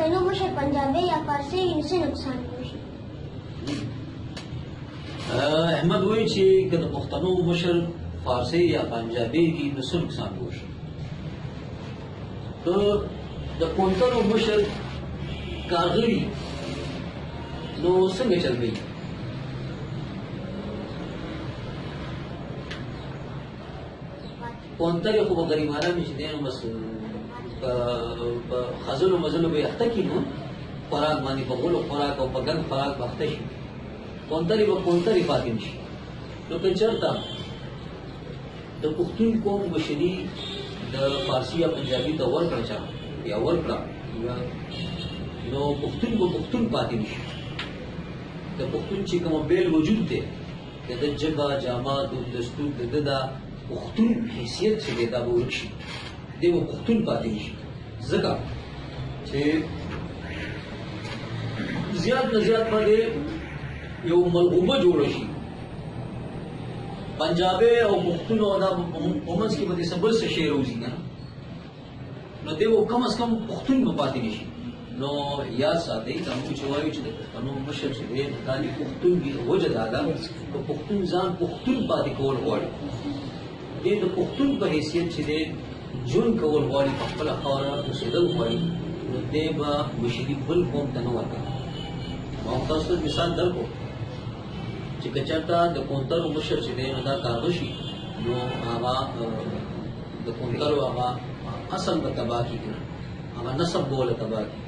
پښتنو مشر پنجابي یا فارسي وي نو څه نقصان وشي؟ احمد وایي چې که د پښتنو مشر فارسي یا پنجابي وي نو څه نقصان وشي. که د کونترو مشر کارغوي نو څنګه چل کوي؟ کونترې خو به غریبانان چې دی نو بس په خزلو مزلو به اخته کي نو خوراک باندې په غولو خوراک او په ګند خوراک به اخته شي. کونترې به کونترې پاتې نه شي. نو که چېرته د پښتون قوم مشري د فارسي یا پنجابي ته ورکړه چا یا ورکړه نو پښتون به پښتون پاتې نه شي. د پښتون چې کوم بیل وجود دی د ده ژبه جامه دود دستور د ده دا پښتون حیثیت چې دی دا به ورک شي. دی به پښتون پاتې نه شي. ځکه چې زیات نه زیات باندې یو ملغوبه جوړه شي. پنجابي او پښتون او دا په منځ کې به دې څه بل څه شی روزي که نه نو دی به کم از کم پښتون به پاتې نه شي. نو یاد ساتئ دا موږ چې وایو چې د پښتنو مشر چې دی دا د پښتون وجه دا ده که پښتون ځان پښتون پاتې کول غواړي دی د پښتون په حیثیت چې دی ژوند کول غواړي په خپله خاوره اوسېدل غواړي نو دی به مشري بل قوم ته نه ورکوي. ما تاسو ته مثال درکړو چې که چېرته د کونترو مشر چې دی نو دا کارغه شي نو هغه د کونترو هغه اصل به تباه کړي هغه نسب به ورله تباه کړي.